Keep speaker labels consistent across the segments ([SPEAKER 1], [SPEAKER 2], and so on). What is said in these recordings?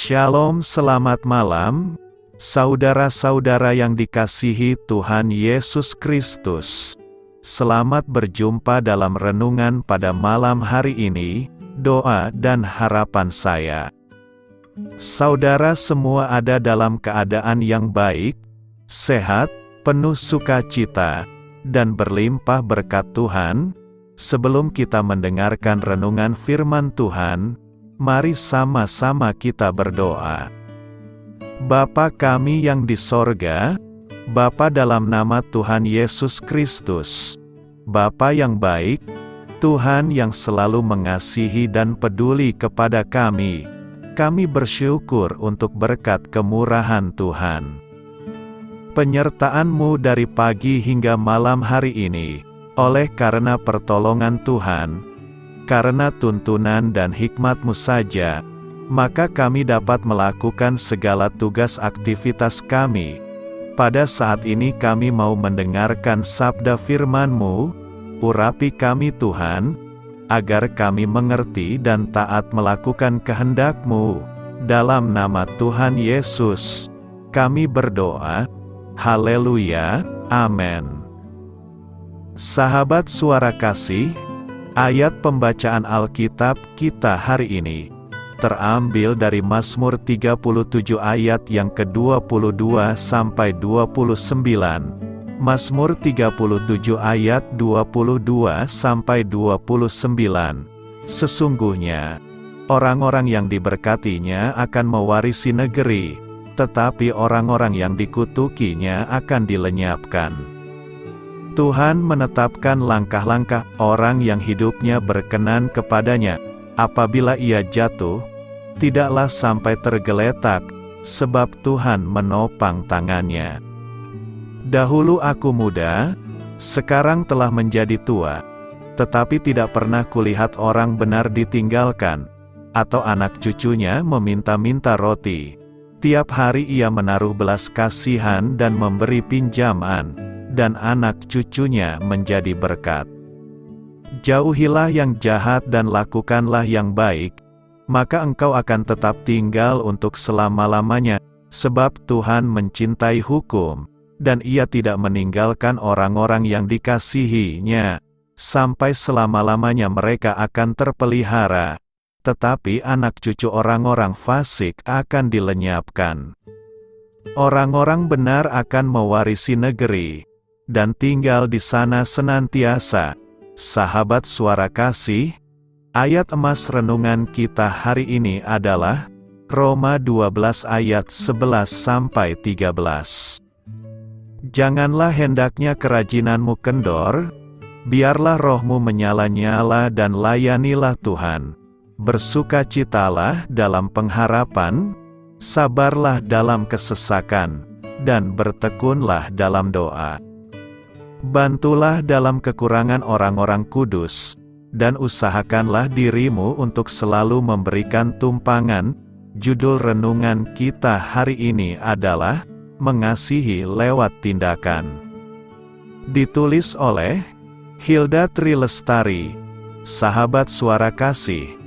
[SPEAKER 1] Shalom, selamat malam, saudara-saudara yang dikasihi Tuhan Yesus Kristus. Selamat berjumpa dalam renungan pada malam hari ini, doa dan harapan saya. Saudara semua ada dalam keadaan yang baik, sehat, penuh sukacita, dan berlimpah berkat Tuhan. Sebelum kita mendengarkan renungan firman Tuhan, mari sama-sama kita berdoa. Bapa kami yang di sorga, Bapa dalam nama Tuhan Yesus Kristus, Bapa yang baik, Tuhan yang selalu mengasihi dan peduli kepada kami bersyukur untuk berkat kemurahan Tuhan. Penyertaan-Mu dari pagi hingga malam hari ini, oleh karena pertolongan Tuhan, karena tuntunan dan hikmat-Mu saja, maka kami dapat melakukan segala tugas aktivitas kami. Pada saat ini kami mau mendengarkan sabda firman-Mu, urapi kami Tuhan, agar kami mengerti dan taat melakukan kehendak-Mu. Dalam nama Tuhan Yesus, kami berdoa. Haleluya, amin. Sahabat suara kasih, ayat pembacaan Alkitab kita hari ini terambil dari Mazmur 37 ayat yang ke-22 sampai 29. Mazmur 37 ayat 22 sampai 29. Sesungguhnya orang-orang yang diberkatinya akan mewarisi negeri, tetapi orang-orang yang dikutukinya akan dilenyapkan. Tuhan menetapkan langkah-langkah orang yang hidupnya berkenan kepadanya. Apabila ia jatuh, tidaklah sampai tergeletak, sebab Tuhan menopang tangannya. Dahulu aku muda, sekarang telah menjadi tua, tetapi tidak pernah kulihat orang benar ditinggalkan, atau anak cucunya meminta-minta roti. Tiap hari ia menaruh belas kasihan dan memberi pinjaman, dan anak cucunya menjadi berkat. Jauhilah yang jahat dan lakukanlah yang baik, maka engkau akan tetap tinggal untuk selama-lamanya, sebab Tuhan mencintai hukum, dan Ia tidak meninggalkan orang-orang yang dikasihinya. Sampai selama-lamanya mereka akan terpelihara, tetapi anak cucu orang-orang fasik akan dilenyapkan. Orang-orang benar akan mewarisi negeri, dan tinggal di sana senantiasa. Sahabat suara kasih, ayat emas renungan kita hari ini adalah Roma 12 ayat 11 sampai 13. Janganlah hendaknya kerajinanmu kendor, biarlah rohmu menyala-nyala dan layanilah Tuhan. Bersukacitalah dalam pengharapan, sabarlah dalam kesesakan, dan bertekunlah dalam doa. Bantulah dalam kekurangan orang-orang kudus, dan usahakanlah dirimu untuk selalu memberikan tumpangan. Judul renungan kita hari ini adalah Mengasihi lewat Tindakan. Ditulis oleh Hilda Trilestari. Sahabat suara kasih,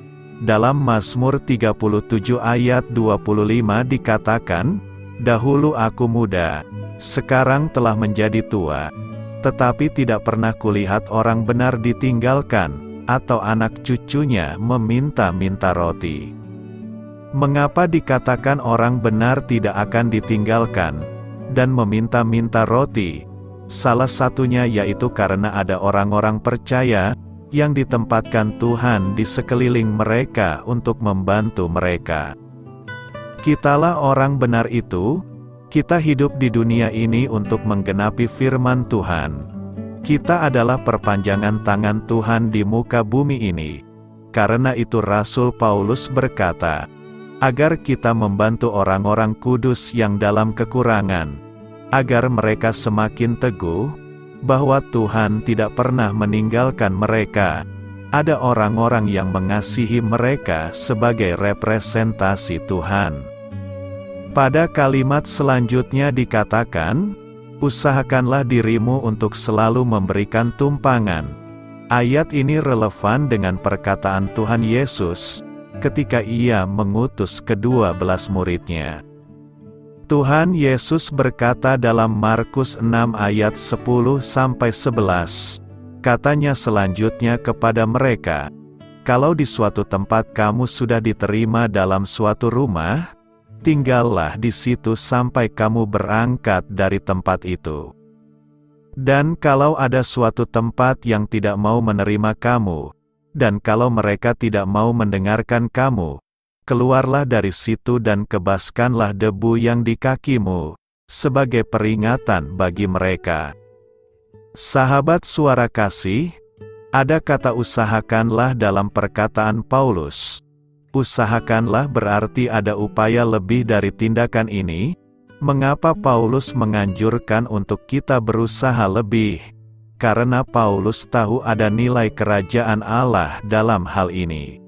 [SPEAKER 1] dalam Mazmur 37 ayat 25 dikatakan, "Dahulu aku muda, sekarang telah menjadi tua, tetapi tidak pernah kulihat orang benar ditinggalkan, atau anak cucunya meminta-minta roti." Mengapa dikatakan orang benar tidak akan ditinggalkan, dan meminta-minta roti? Salah satunya yaitu karena ada orang-orang percaya, yang ditempatkan Tuhan di sekeliling mereka untuk membantu mereka. Kitalah orang benar itu. Kita hidup di dunia ini untuk menggenapi firman Tuhan. Kita adalah perpanjangan tangan Tuhan di muka bumi ini. Karena itu Rasul Paulus berkata, agar kita membantu orang-orang kudus yang dalam kekurangan, agar mereka semakin teguh, bahwa Tuhan tidak pernah meninggalkan mereka. Ada orang-orang yang mengasihi mereka sebagai representasi Tuhan. Pada kalimat selanjutnya dikatakan, usahakanlah dirimu untuk selalu memberikan tumpangan. Ayat ini relevan dengan perkataan Tuhan Yesus, ketika Ia mengutus ke-12 murid-Nya. Tuhan Yesus berkata dalam Markus 6 ayat 10-11, katanya selanjutnya kepada mereka, "Kalau di suatu tempat kamu sudah diterima dalam suatu rumah, tinggallah di situ sampai kamu berangkat dari tempat itu. Dan kalau ada suatu tempat yang tidak mau menerima kamu, dan kalau mereka tidak mau mendengarkan kamu, keluarlah dari situ dan kebaskanlah debu yang di kakimu, sebagai peringatan bagi mereka." Sahabat Suara Kasih, ada kata usahakanlah dalam perkataan Paulus. Usahakanlah berarti ada upaya lebih dari tindakan ini. Mengapa Paulus menganjurkan untuk kita berusaha lebih? Karena Paulus tahu ada nilai kerajaan Allah dalam hal ini.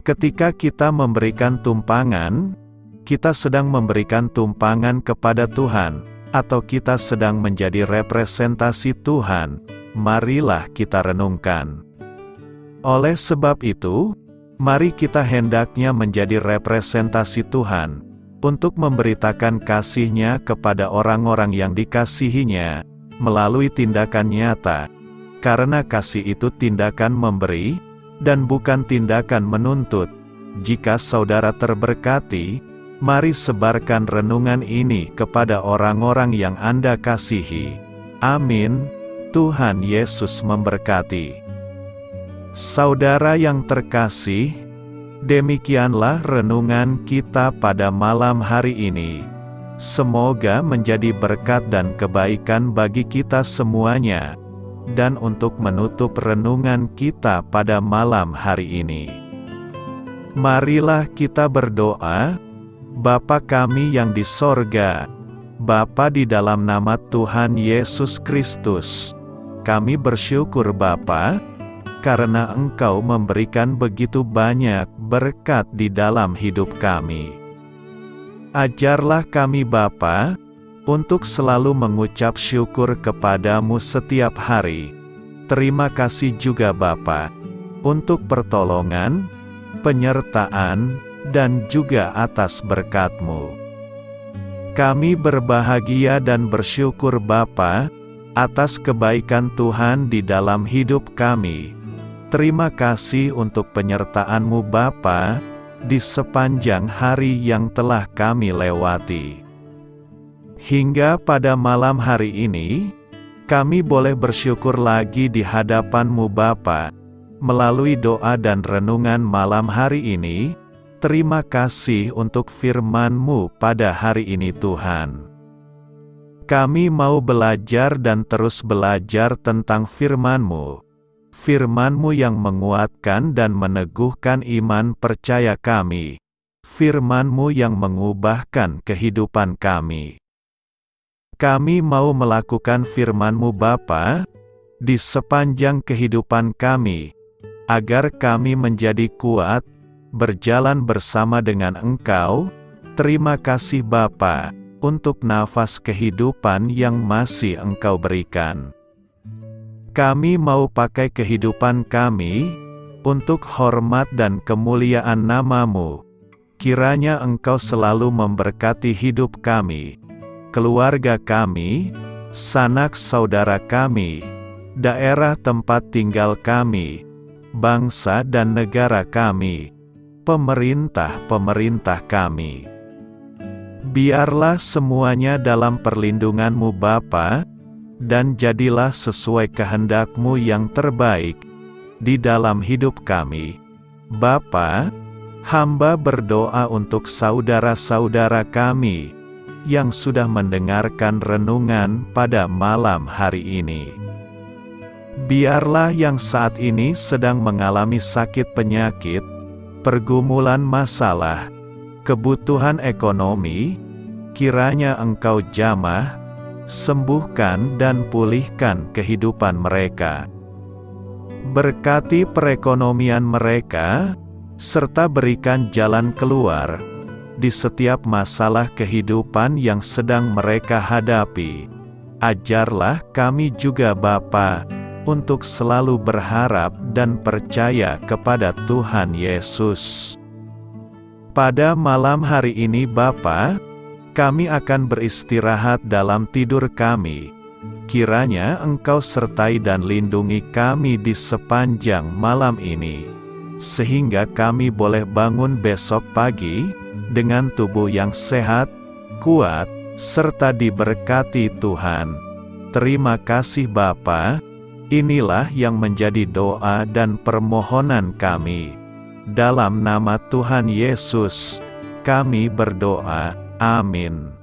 [SPEAKER 1] Ketika kita memberikan tumpangan, kita sedang memberikan tumpangan kepada Tuhan, atau kita sedang menjadi representasi Tuhan. Marilah kita renungkan. Oleh sebab itu, mari kita hendaknya menjadi representasi Tuhan, untuk memberitakan kasih-Nya kepada orang-orang yang dikasihi-Nya, melalui tindakan nyata, karena kasih itu tindakan memberi, dan bukan tindakan menuntut. Jika saudara terberkati, mari sebarkan renungan ini kepada orang-orang yang Anda kasihi. Amin. Tuhan Yesus memberkati. Saudara yang terkasih, demikianlah renungan kita pada malam hari ini. Semoga menjadi berkat dan kebaikan bagi kita semuanya. Dan untuk menutup renungan kita pada malam hari ini, marilah kita berdoa. Bapa kami yang di sorga, Bapa, di dalam nama Tuhan Yesus Kristus, kami bersyukur Bapa, karena Engkau memberikan begitu banyak berkat di dalam hidup kami. Ajarlah kami Bapa, untuk selalu mengucap syukur kepadamu setiap hari. Terima kasih juga Bapa, untuk pertolongan, penyertaan, dan juga atas berkat-Mu. Kami berbahagia dan bersyukur Bapa, atas kebaikan Tuhan di dalam hidup kami. Terima kasih untuk penyertaan-Mu Bapa, di sepanjang hari yang telah kami lewati. Hingga pada malam hari ini, kami boleh bersyukur lagi di hadapan-Mu Bapa, melalui doa dan renungan malam hari ini. Terima kasih untuk firman-Mu pada hari ini Tuhan. Kami mau belajar dan terus belajar tentang firman-Mu. Firman-Mu yang menguatkan dan meneguhkan iman percaya kami. Firman-Mu yang mengubahkan kehidupan kami. Kami mau melakukan firman-Mu Bapa, di sepanjang kehidupan kami, agar kami menjadi kuat, berjalan bersama dengan Engkau. Terima kasih Bapa, untuk nafas kehidupan yang masih Engkau berikan. Kami mau pakai kehidupan kami, untuk hormat dan kemuliaan nama-Mu. Kiranya Engkau selalu memberkati hidup kami, keluarga kami, sanak saudara kami, daerah tempat tinggal kami, bangsa dan negara kami, pemerintah-pemerintah kami. Biarlah semuanya dalam perlindungan-Mu Bapa, dan jadilah sesuai kehendak-Mu yang terbaik, di dalam hidup kami. Bapa, hamba berdoa untuk saudara-saudara kami, yang sudah mendengarkan renungan pada malam hari ini. Biarlah yang saat ini sedang mengalami sakit penyakit, pergumulan masalah, kebutuhan ekonomi, kiranya Engkau jamah, sembuhkan dan pulihkan kehidupan mereka. Berkati perekonomian mereka, serta berikan jalan keluar di setiap masalah kehidupan yang sedang mereka hadapi. Ajarlah kami juga Bapa, untuk selalu berharap dan percaya kepada Tuhan Yesus. Pada malam hari ini Bapa, kami akan beristirahat dalam tidur kami. Kiranya Engkau sertai dan lindungi kami di sepanjang malam ini, sehingga kami boleh bangun besok pagi dengan tubuh yang sehat, kuat, serta diberkati Tuhan. Terima kasih Bapa. Inilah yang menjadi doa dan permohonan kami. Dalam nama Tuhan Yesus, kami berdoa. Amin.